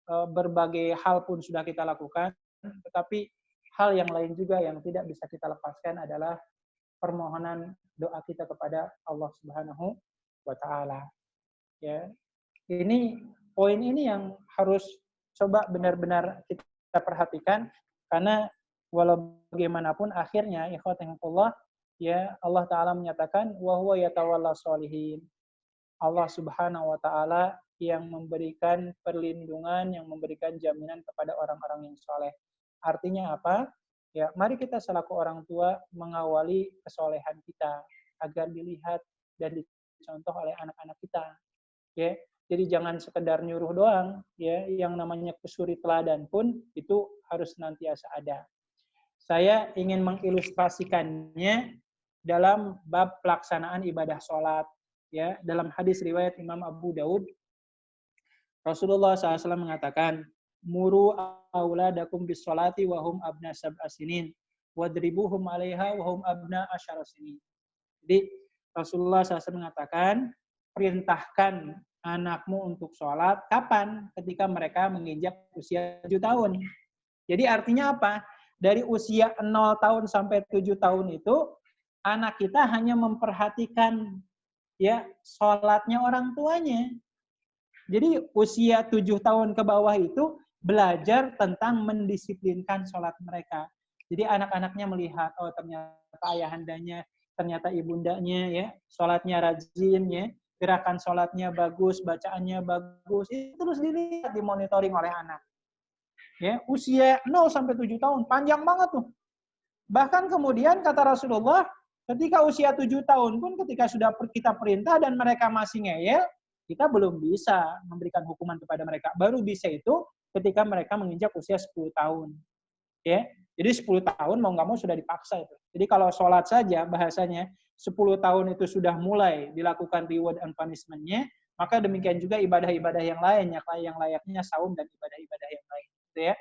berbagai hal pun sudah kita lakukan, tetapi hal yang lain juga yang tidak bisa kita lepaskan adalah permohonan doa kita kepada Allah Subhanahu wa taala. Ya. Ini poin ini yang harus coba benar-benar kita perhatikan karena walau bagaimanapun akhirnya ikhwatanillah ya Allah taala menyatakan wa huwa yatawalla sholihin. Allah Subhanahu wa taala yang memberikan perlindungan, yang memberikan jaminan kepada orang-orang yang soleh. Artinya apa? Ya, mari kita selaku orang tua mengawali kesolehan kita agar dilihat dan dicontoh oleh anak-anak kita. Ya, jadi jangan sekedar nyuruh doang. Ya, yang namanya kusuri teladan pun itu harus senantiasa ada. Saya ingin mengilustrasikannya dalam bab pelaksanaan ibadah sholat. Ya, dalam hadis riwayat Imam Abu Daud, Rasulullah SAW mengatakan, muru auladakum bis sholati wahum abna sab'a sinin, wadribuhum alaiha wahum abna asyara sinin. Jadi Rasulullah SAW mengatakan, perintahkan anakmu untuk sholat, kapan? Ketika mereka menginjak usia 7 tahun. Jadi artinya apa? Dari usia 0 tahun sampai 7 tahun itu, anak kita hanya memperhatikan ya sholatnya orang tuanya. Jadi usia 7 tahun ke bawah itu belajar tentang mendisiplinkan sholat mereka. Jadi anak-anaknya melihat, oh ternyata ayahandanya, ternyata ibundanya ya, sholatnya rajin ya, gerakan sholatnya bagus, bacaannya bagus, itu terus dilihat, dimonitoring oleh anak. Ya, usia 0 sampai 7 tahun, panjang banget tuh. Bahkan kemudian kata Rasulullah, ketika usia 7 tahun pun ketika sudah kita perintah dan mereka masih ngeyel, kita belum bisa memberikan hukuman kepada mereka. Baru bisa itu ketika mereka menginjak usia 10 tahun. Ya. Jadi 10 tahun mau nggak mau sudah dipaksa itu. Jadi kalau sholat saja bahasanya 10 tahun itu sudah mulai dilakukan reward and punishment-nya, maka demikian juga ibadah-ibadah yang lain yang layaknya saum dan ibadah-ibadah yang lain. Gitu ya.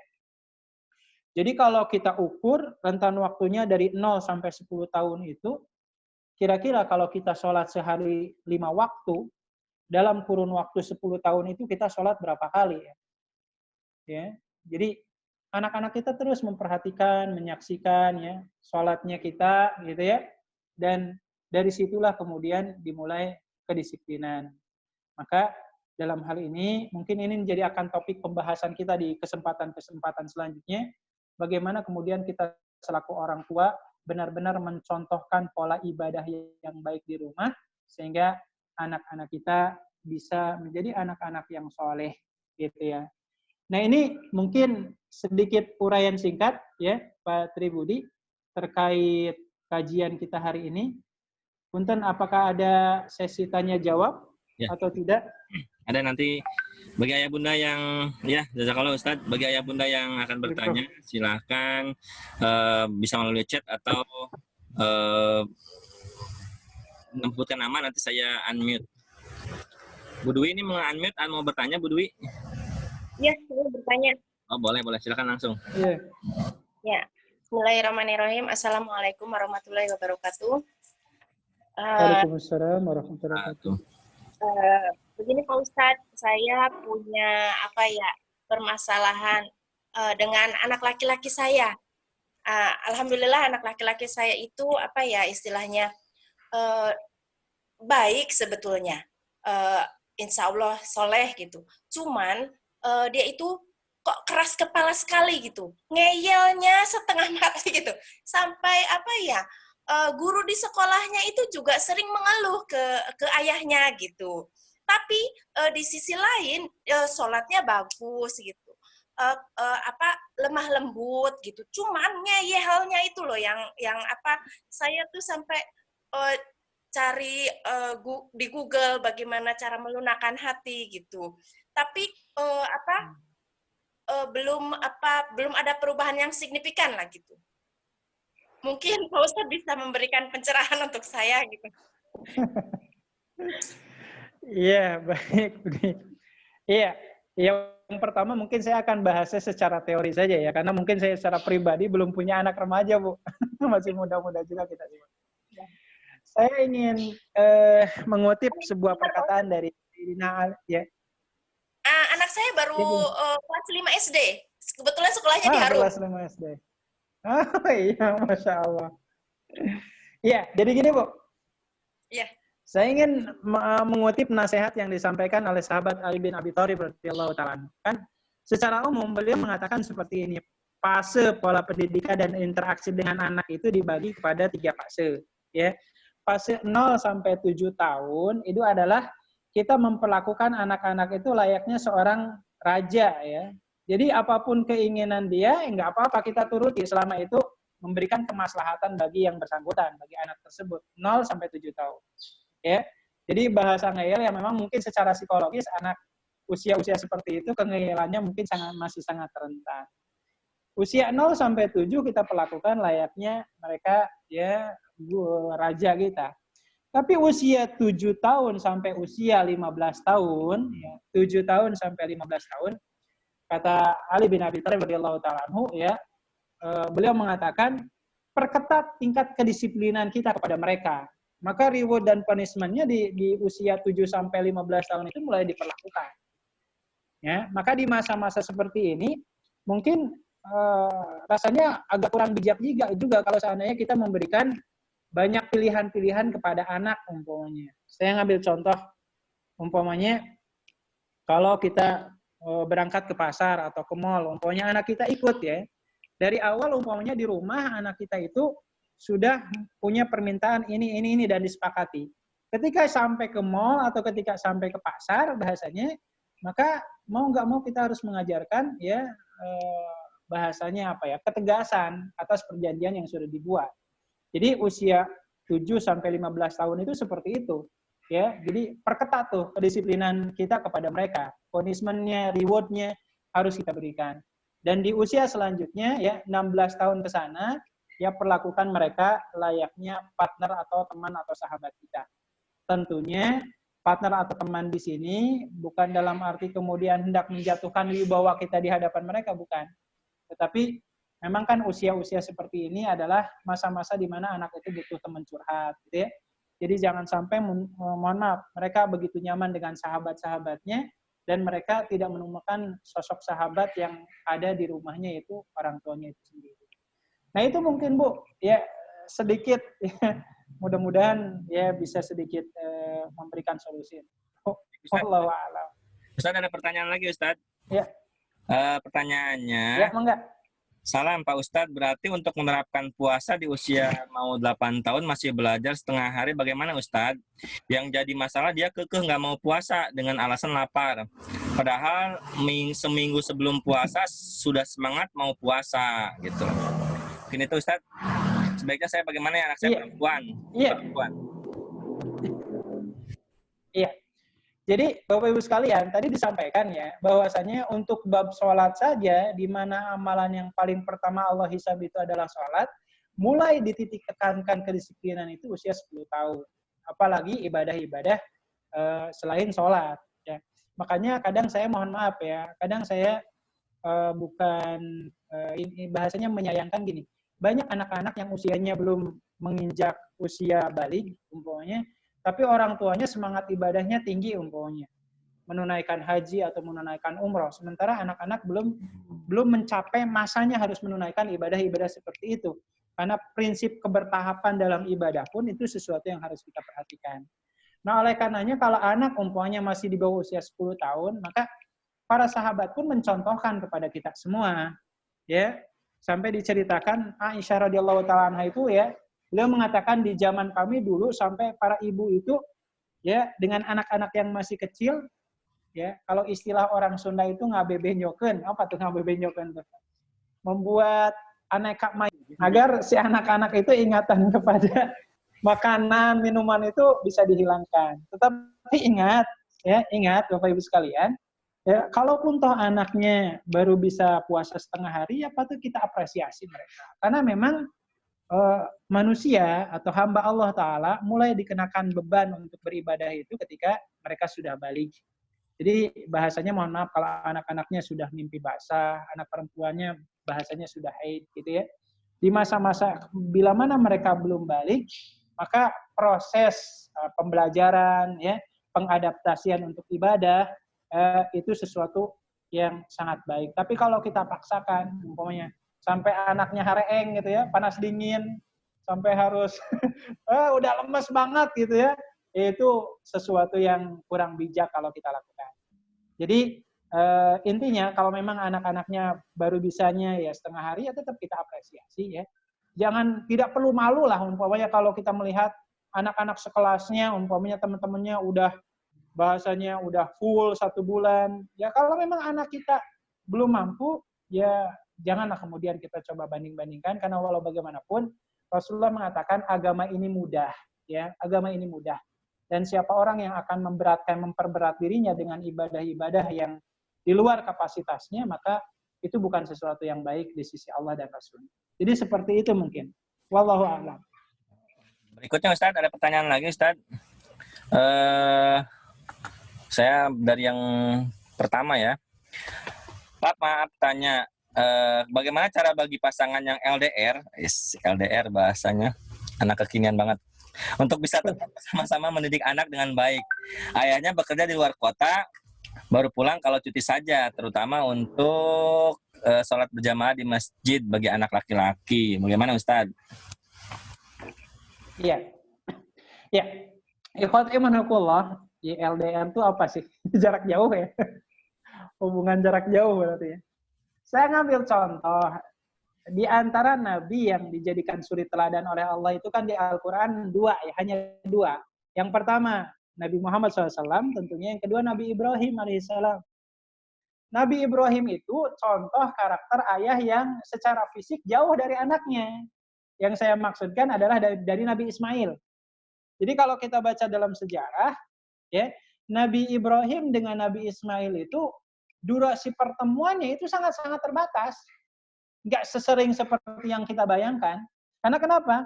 Jadi kalau kita ukur rentan waktunya dari 0 sampai 10 tahun itu, kira-kira kalau kita sholat sehari 5 waktu, dalam kurun waktu 10 tahun itu kita sholat berapa kali ya? Ya. Jadi anak-anak kita terus memperhatikan, menyaksikan ya sholatnya kita gitu ya. Dan dari situlah kemudian dimulai kedisiplinan. Maka dalam hal ini mungkin ini menjadi akan topik pembahasan kita di kesempatan-kesempatan selanjutnya. Bagaimana kemudian kita selaku orang tua benar-benar mencontohkan pola ibadah yang baik di rumah sehingga anak-anak kita bisa menjadi anak-anak yang soleh gitu ya. Nah ini mungkin sedikit uraian singkat ya Pak Tribudi terkait kajian kita hari ini. Punten apakah ada sesi tanya jawab Ya. atau tidak? Ada nanti bagi ayah bunda yang jazakallah Ustadz, bagi ayah bunda yang akan bertanya silahkan bisa melalui chat atau menyebutkan nama, nanti saya unmute. Bu Dwi ini mau unmute, mau bertanya Bu Dwi? Ya, saya bertanya. Oh boleh, silakan langsung. Iya. Ya, Bismillahirrahmanirrahim. Assalamualaikum warahmatullahi wabarakatuh. Waalaikumsalam warahmatullahi wabarakatuh. Begini Pak Ustadz, saya punya permasalahan dengan anak laki-laki saya. Alhamdulillah anak laki-laki saya itu istilahnya baik sebetulnya. Insya Allah soleh gitu. Cuman dia itu kok keras kepala sekali gitu. Ngeyelnya setengah mati gitu. Sampai guru di sekolahnya itu juga sering mengeluh ke ayahnya gitu. Tapi di sisi lain sholatnya bagus gitu. Lemah lembut gitu. Cuman ngeyelnya itu loh yang saya tuh sampai cari di Google bagaimana cara melunakkan hati gitu. Tapi belum ada perubahan yang signifikan lah gitu. Mungkin Pak Ustadz bisa memberikan pencerahan untuk saya gitu. Iya, baik. Iya, yang pertama mungkin saya akan bahasnya secara teori saja ya, karena mungkin saya secara pribadi belum punya anak remaja, Bu. Masih muda-muda juga kita semua. Saya ingin mengutip sebuah perkataan dari Dina ya. Anak saya baru kelas 5 SD. Kebetulan sekolahnya di Harum. Kelas 5 SD. Oh iya, Masya Allah. Iya, jadi gini Bu. Iya. Saya ingin mengutip nasihat yang disampaikan oleh sahabat Ali bin Abi Thalib radhiyallahu ta'ala. Kan secara umum beliau mengatakan seperti ini. Fase pola pendidikan dan interaksi dengan anak itu dibagi kepada 3 fase. Ya. Fase 0 sampai 7 tahun itu adalah kita memperlakukan anak-anak itu layaknya seorang raja ya. Jadi apapun keinginan dia, enggak apa-apa kita turuti selama itu memberikan kemaslahatan bagi yang bersangkutan, bagi anak tersebut 0 sampai 7 tahun. Ya. Jadi bahasa ngeyel yang memang mungkin secara psikologis anak usia-usia seperti itu kengeyelannya mungkin masih sangat rentan. Usia 0 sampai 7 kita perlakukan layaknya mereka ya raja kita. Tapi usia 7 tahun sampai usia 15 tahun, ya, 7 tahun sampai 15 tahun, kata Ali bin Abi Thalib radhiyallahu ta'ala anhu, ya, beliau mengatakan, perketat tingkat kedisiplinan kita kepada mereka. Maka reward dan punishment-nya di usia 7 sampai 15 tahun itu mulai diperlakukan. Ya, maka di masa-masa seperti ini, mungkin rasanya agak kurang bijak juga kalau seandainya kita memberikan banyak pilihan-pilihan kepada anak umpamanya. Saya ngambil contoh umpamanya kalau kita berangkat ke pasar atau ke mall, umpamanya anak kita ikut ya. Dari awal umpamanya di rumah anak kita itu sudah punya permintaan ini dan disepakati. Ketika sampai ke mall atau ketika sampai ke pasar bahasanya, maka mau nggak mau kita harus mengajarkan ya bahasanya ketegasan atas perjanjian yang sudah dibuat. Jadi usia 7 sampai 15 tahun itu seperti itu. Ya, jadi perketat tuh kedisiplinan kita kepada mereka. Punishment-nya, reward-nya harus kita berikan. Dan di usia selanjutnya ya 16 tahun ke sana ya perlakukan mereka layaknya partner atau teman atau sahabat kita. Tentunya partner atau teman di sini bukan dalam arti kemudian hendak menjatuhkan wibawa kita di hadapan mereka, bukan. Tetapi memang kan usia-usia seperti ini adalah masa-masa di mana anak itu butuh teman curhat, gitu ya. Jadi jangan sampai, mohon maaf, mereka begitu nyaman dengan sahabat-sahabatnya, dan mereka tidak menemukan sosok sahabat yang ada di rumahnya, yaitu orang tuanya itu sendiri. Nah itu mungkin Bu, ya sedikit ya, mudah-mudahan ya bisa sedikit memberikan solusi. Wallahu a'lam. Ustaz ada pertanyaan lagi Ustaz. Ya. Pertanyaannya. Ya, mangga. Salam Pak Ustadz, berarti untuk menerapkan puasa di usia mau 8 tahun masih belajar setengah hari, bagaimana Ustadz? Yang jadi masalah dia kekeh nggak mau puasa dengan alasan lapar. Padahal seminggu sebelum puasa sudah semangat mau puasa gitu. Mungkin itu Ustadz. Sebaiknya saya bagaimana ya, anak saya perempuan. Perempuan. Iya. Jadi Bapak Ibu sekalian, tadi disampaikan ya, bahwasanya untuk bab sholat saja, di mana amalan yang paling pertama Allah hisab itu adalah sholat, mulai dititik tekankan kedisiplinan itu usia 10 tahun. Apalagi ibadah-ibadah selain sholat. Ya. Makanya kadang saya mohon maaf ya, kadang saya bukan, bahasanya menyayangkan gini, banyak anak-anak yang usianya belum menginjak usia balik, umpamanya, tapi orang tuanya semangat ibadahnya tinggi umpamanya, menunaikan haji atau menunaikan umroh, sementara anak-anak belum mencapai masanya harus menunaikan ibadah-ibadah seperti itu. Karena prinsip kebertahapan dalam ibadah pun itu sesuatu yang harus kita perhatikan. Nah, oleh karenanya kalau anak umpamanya masih di bawah usia 10 tahun, maka para sahabat pun mencontohkan kepada kita semua, ya. Sampai diceritakan Aisyah radhiyallahu taala anha itu ya, beliau mengatakan di zaman kami dulu sampai para ibu itu ya dengan anak-anak yang masih kecil ya, kalau istilah orang Sunda itu ngabebenyokeun. Apa tuh ngabebenyokeun tuh? Membuat aneka agar si anak-anak itu ingatan kepada makanan, minuman itu bisa dihilangkan. Tetapi ingat Bapak Ibu sekalian, ya, kalaupun toh anaknya baru bisa puasa setengah hari, ya patut kita apresiasi mereka. Karena memang manusia atau hamba Allah Ta'ala mulai dikenakan beban untuk beribadah itu ketika mereka sudah balik. Jadi bahasanya mohon maaf kalau anak-anaknya sudah mimpi basah, anak perempuannya bahasanya sudah haid gitu ya. Di masa-masa bila mana mereka belum balik, maka proses pembelajaran, ya, pengadaptasian untuk ibadah itu sesuatu yang sangat baik. Tapi kalau kita paksakan, umpamanya sampai anaknya hareeng gitu ya, panas dingin, sampai harus udah lemes banget gitu ya, itu sesuatu yang kurang bijak kalau kita lakukan. Jadi intinya kalau memang anak-anaknya baru bisanya ya setengah hari, ya tetap kita apresiasi ya. Tidak perlu malu lah umpamanya kalau kita melihat anak-anak sekelasnya, umpamanya teman-temannya udah bahasanya udah full 1 bulan. Ya kalau memang anak kita belum mampu, ya janganlah kemudian kita coba banding-bandingkan, karena walau bagaimanapun Rasulullah mengatakan agama ini mudah, ya, agama ini mudah. Dan siapa orang yang akan memperberat dirinya dengan ibadah-ibadah yang di luar kapasitasnya, maka itu bukan sesuatu yang baik di sisi Allah dan Rasul. Jadi seperti itu mungkin. Wallahu a'lam. Berikutnya Ustadz, ada pertanyaan lagi Ustadz. Saya dari yang pertama ya. Pak, maaf tanya, bagaimana cara bagi pasangan yang LDR, LDR bahasanya, anak kekinian banget, untuk bisa tetap sama-sama mendidik anak dengan baik. Ayahnya bekerja di luar kota, baru pulang kalau cuti saja, terutama untuk sholat berjamaah di masjid bagi anak laki-laki. Bagaimana Ustadz? Iya. Ya. Ikhwati imanullah, LDR itu apa sih? Jarak jauh ya? Hubungan jarak jauh berarti ya. Saya ngambil contoh, di antara nabi yang dijadikan suri teladan oleh Allah itu kan di Al-Quran 2 ya, hanya 2. Yang pertama, Nabi Muhammad SAW, tentunya. Yang kedua, Nabi Ibrahim AS. Nabi Ibrahim itu contoh karakter ayah yang secara fisik jauh dari anaknya. Yang saya maksudkan adalah dari Nabi Ismail. Jadi kalau kita baca dalam sejarah, ya, Nabi Ibrahim dengan Nabi Ismail itu durasi pertemuannya itu sangat-sangat terbatas. Nggak sesering seperti yang kita bayangkan. Karena kenapa?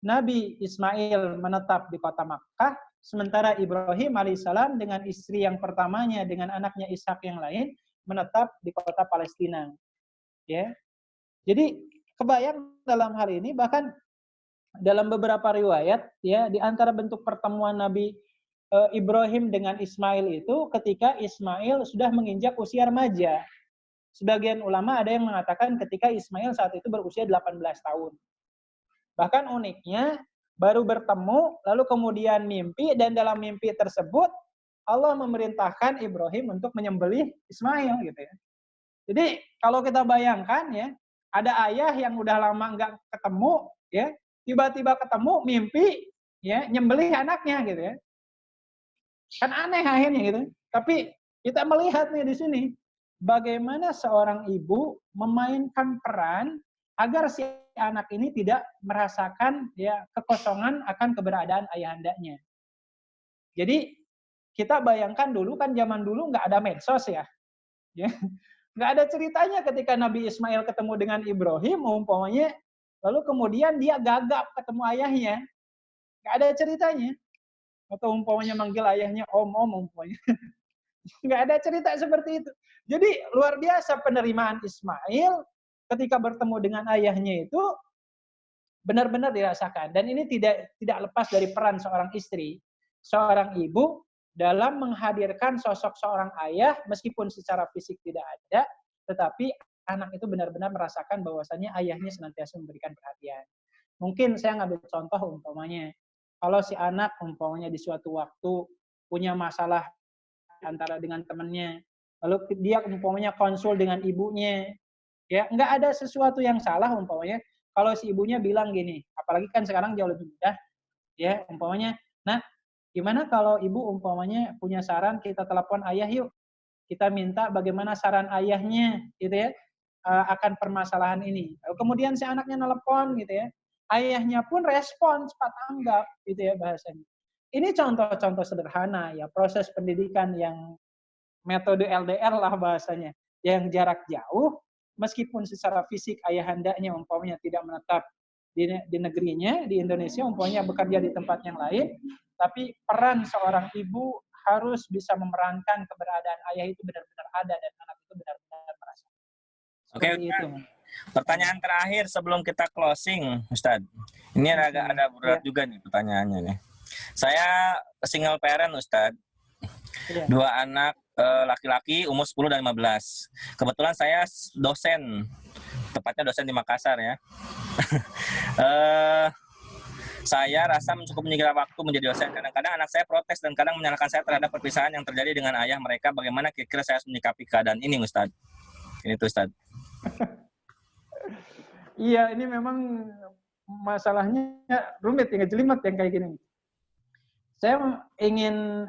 Nabi Ismail menetap di kota Makkah, sementara Ibrahim alaihissalam dengan istri yang pertamanya, dengan anaknya Ishak yang lain, menetap di kota Palestina. Ya. Jadi kebayang dalam hal ini, bahkan dalam beberapa riwayat, ya, di antara bentuk pertemuan Nabi Ibrahim dengan Ismail itu ketika Ismail sudah menginjak usia remaja. Sebagian ulama ada yang mengatakan ketika Ismail saat itu berusia 18 tahun. Bahkan uniknya, baru bertemu, lalu kemudian mimpi, dan dalam mimpi tersebut, Allah memerintahkan Ibrahim untuk menyembelih Ismail, gitu ya. Jadi, kalau kita bayangkan ya, ada ayah yang udah lama nggak ketemu, ya, tiba-tiba ketemu, mimpi, ya, nyembelih anaknya, gitu ya. Kan aneh akhirnya, gitu. Tapi, kita melihat nih di sini, bagaimana seorang ibu memainkan peran agar si anak ini tidak merasakan ya kekosongan akan keberadaan ayahandanya. Jadi kita bayangkan dulu kan zaman dulu nggak ada medsos ya, nggak ada ceritanya ketika Nabi Ismail ketemu dengan Ibrahim umpamanya, lalu kemudian dia gagap ketemu ayahnya, nggak ada ceritanya. Atau umpamanya manggil ayahnya om umpamanya. Nggak ada cerita seperti itu. Jadi luar biasa penerimaan Ismail ketika bertemu dengan ayahnya itu benar-benar dirasakan. Dan ini tidak lepas dari peran seorang istri, seorang ibu dalam menghadirkan sosok seorang ayah meskipun secara fisik tidak ada, tetapi anak itu benar-benar merasakan bahwasannya ayahnya senantiasa memberikan perhatian. Mungkin saya ngambil contoh umpamanya, kalau si anak umpamanya di suatu waktu punya masalah antara dengan temannya, lalu dia umpamanya konsul dengan ibunya, ya nggak ada sesuatu yang salah umpamanya kalau si ibunya bilang gini, apalagi kan sekarang jauh lebih mudah, ya umpamanya, nah gimana kalau ibu umpamanya punya saran, kita telepon ayah yuk, kita minta bagaimana saran ayahnya, gitu ya, akan permasalahan ini. Lalu kemudian si anaknya telepon, gitu ya, ayahnya pun respon cepat tanggap, gitu ya bahasanya. Ini contoh-contoh sederhana ya, proses pendidikan yang metode LDR lah bahasanya, yang jarak jauh, meskipun secara fisik ayahandanya umpamanya tidak menetap di negerinya, di Indonesia, umpamanya bekerja di tempat yang lain, tapi peran seorang ibu harus bisa memerankan keberadaan ayah itu benar-benar ada dan anak itu benar-benar merasa. Oke, Itu. Pertanyaan terakhir sebelum kita closing, Ustadz. Ini ada berat juga nih pertanyaannya nih. Saya single parent, Ustadz. 2 anak laki-laki umur 10 dan 15. Kebetulan saya dosen, tepatnya dosen di Makassar ya. Saya rasa cukup menyita waktu menjadi dosen. Kadang-kadang anak saya protes dan kadang menyalahkan saya terhadap perpisahan yang terjadi dengan ayah mereka. Bagaimana kira-kira saya harus menyikapi keadaan ini, Ustadz? Ini tuh, Ustadz. Iya, ini memang masalahnya rumit, ya, jelimet yang kayak gini. Saya ingin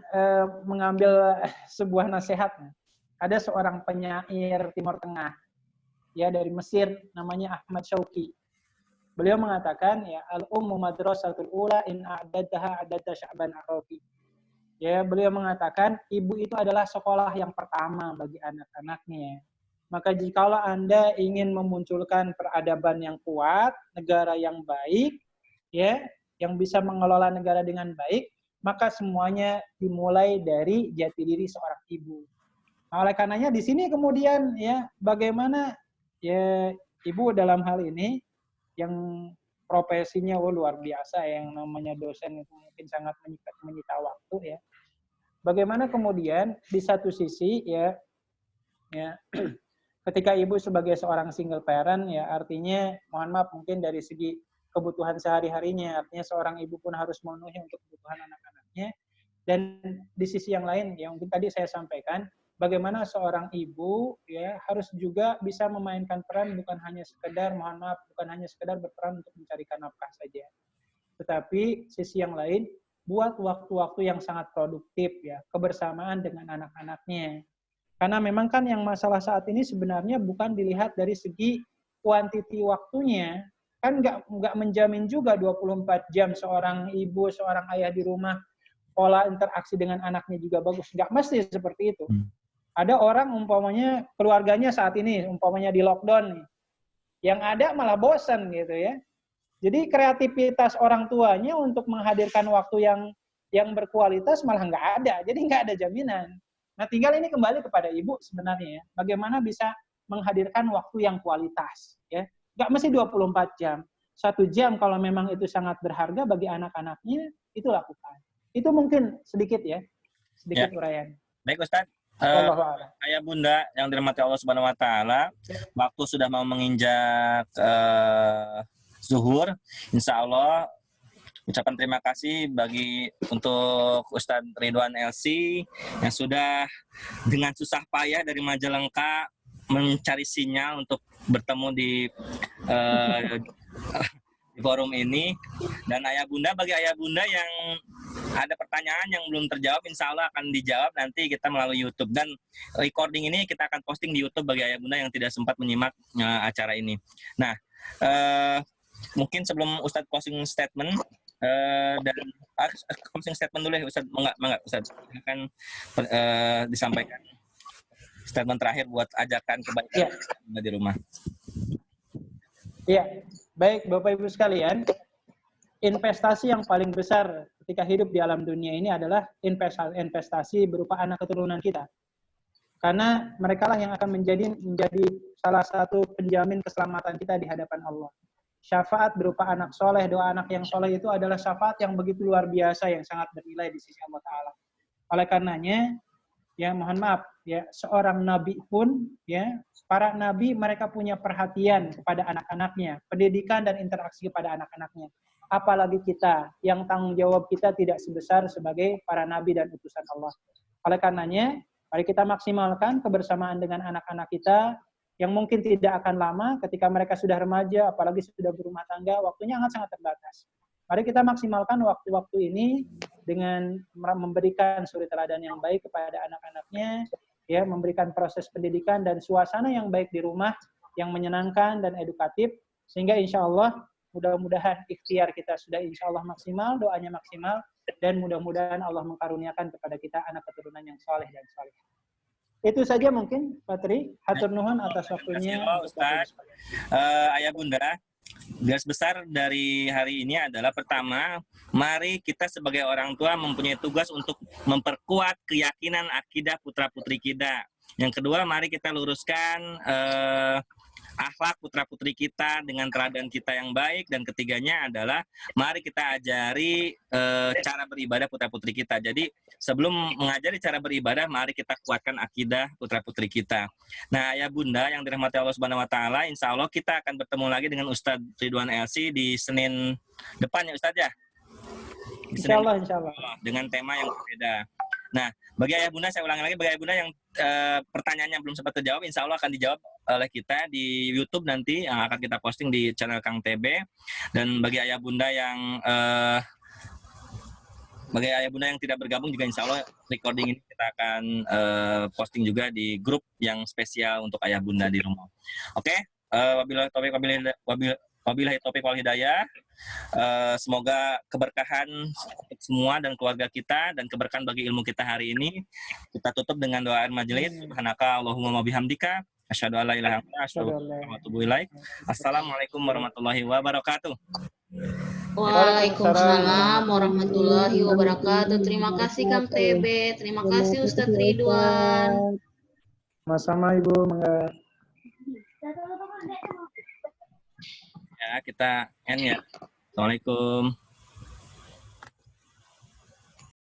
mengambil sebuah nasihat. Ada seorang penyair Timur Tengah, ya dari Mesir, namanya Ahmad Syauqi. Beliau mengatakan, ya al-ummu madrasatul ula in a'dadtaha a'dadta sya'ban arafi. Ya, beliau mengatakan ibu itu adalah sekolah yang pertama bagi anak-anaknya. Maka jikalau Anda ingin memunculkan peradaban yang kuat, negara yang baik, ya, yang bisa mengelola negara dengan baik, maka semuanya dimulai dari jati diri seorang ibu. Nah, oleh karenanya di sini kemudian ya bagaimana ya ibu dalam hal ini yang profesinya luar biasa, yang namanya dosen itu mungkin sangat menyita waktu ya. Bagaimana kemudian di satu sisi ya ketika ibu sebagai seorang single parent ya artinya mohon maaf mungkin dari segi kebutuhan sehari-harinya, artinya seorang ibu pun harus memenuhi untuk kebutuhan anak-anaknya. Dan di sisi yang lain, yang mungkin tadi saya sampaikan, bagaimana seorang ibu ya harus juga bisa memainkan peran bukan hanya sekedar, mohon maaf, bukan hanya sekedar berperan untuk mencarikan nafkah saja. Tetapi sisi yang lain, buat waktu-waktu yang sangat produktif ya, kebersamaan dengan anak-anaknya. Karena memang kan yang masalah saat ini sebenarnya bukan dilihat dari segi kuantiti waktunya, kan nggak menjamin juga 24 jam seorang ibu, seorang ayah di rumah, pola interaksi dengan anaknya juga bagus. Nggak mesti seperti itu. Ada orang umpamanya keluarganya saat ini, umpamanya di lockdown nih, yang ada malah bosan gitu ya. Jadi kreativitas orang tuanya untuk menghadirkan waktu yang berkualitas malah nggak ada. Jadi nggak ada jaminan. Nah tinggal ini kembali kepada ibu sebenarnya ya. Bagaimana bisa menghadirkan waktu yang kualitas ya. Nggak mesti 24 jam. 1 jam kalau memang itu sangat berharga bagi anak-anaknya, itu lakukan. Itu mungkin sedikit ya, sedikit Ya. uraian. Baik Ustadz, Wallahu a'lam. ayah bunda yang dirahmati Allah Subhanahu Wa Taala, waktu sudah mau menginjak zuhur, insya Allah ucapan terima kasih untuk Ustadz Ridwan LC yang sudah dengan susah payah dari Majalengka mencari sinyal untuk bertemu di forum ini. Dan bagi ayah bunda yang ada pertanyaan yang belum terjawab, insya Allah akan dijawab nanti kita melalui YouTube. Dan recording ini kita akan posting di YouTube bagi ayah bunda yang tidak sempat menyimak acara ini. Nah, mungkin sebelum Ustadz closing statement, dan closing statement dulu ya Ustadz, enggak Ustadz, akan disampaikan statement terakhir buat ajakan kebaikan di rumah. Iya, baik Bapak Ibu sekalian, investasi yang paling besar ketika hidup di alam dunia ini adalah investasi berupa anak keturunan kita. Karena mereka lah yang akan menjadi salah satu penjamin keselamatan kita di hadapan Allah. Syafaat berupa anak soleh, doa anak yang soleh itu adalah syafaat yang begitu luar biasa, yang sangat bernilai di sisi Allah Ta'ala. Oleh karenanya, ya mohon maaf, ya seorang nabi pun, ya para nabi mereka punya perhatian kepada anak-anaknya, pendidikan dan interaksi kepada anak-anaknya. Apalagi kita, yang tanggung jawab kita tidak sebesar sebagai para nabi dan utusan Allah. Oleh karenanya, mari kita maksimalkan kebersamaan dengan anak-anak kita, yang mungkin tidak akan lama ketika mereka sudah remaja, apalagi sudah berumah tangga, waktunya sangat terbatas. Mari kita maksimalkan waktu-waktu ini dengan memberikan suri teladan yang baik kepada anak-anaknya, ya, memberikan proses pendidikan dan suasana yang baik di rumah, yang menyenangkan dan edukatif, sehingga insya Allah mudah-mudahan ikhtiar kita sudah insya Allah maksimal, doanya maksimal, dan mudah-mudahan Allah mengkaruniakan kepada kita anak keturunan yang saleh dan saleh. Itu saja mungkin, Patri. Hatur nuhun atas waktunya. Ustaz. Ayah bunda, garis besar dari hari ini adalah pertama, mari kita sebagai orang tua mempunyai tugas untuk memperkuat keyakinan akidah putra-putri kita. Yang kedua, mari kita luruskan akhlak putra-putri kita dengan teladan kita yang baik. Dan ketiganya adalah mari kita ajari cara beribadah putra-putri kita. Jadi sebelum mengajari cara beribadah, mari kita kuatkan akidah putra-putri kita. Nah, ayah bunda yang dirahmati Allah Subhanahu Wa Taala, insya Allah kita akan bertemu lagi dengan Ustadz Ridwan LC di Senin depan ya Ustadz ya. Insya Allah. Dengan tema yang berbeda. Nah, bagi ayah bunda, saya ulangi lagi, bagi ayah bunda yang pertanyaannya belum sempat terjawab, insya Allah akan dijawab oleh kita di YouTube nanti, yang akan kita posting di channel Kang TB. Dan bagi ayah bunda yang tidak bergabung juga, insya Allah recording ini kita akan posting juga di grup yang spesial untuk ayah bunda di rumah. Oke, wabillahi taufiq wal hidayah. Semoga keberkahan untuk semua dan keluarga kita, dan keberkahan bagi ilmu kita hari ini. Kita tutup dengan doa majelis. Subhanaka Allahumma wa bihamdika asyhadu an la ilaha illa anta astaghfiruka wa atubu ilaik. Assalamualaikum warahmatullahi wabarakatuh. Waalaikumsalam warahmatullahi wabarakatuh. Terima kasih Kang TB, terima kasih Ustadz Ridwan. Sama-sama Ibu, mangga. Ya, kita end ya. Assalamualaikum.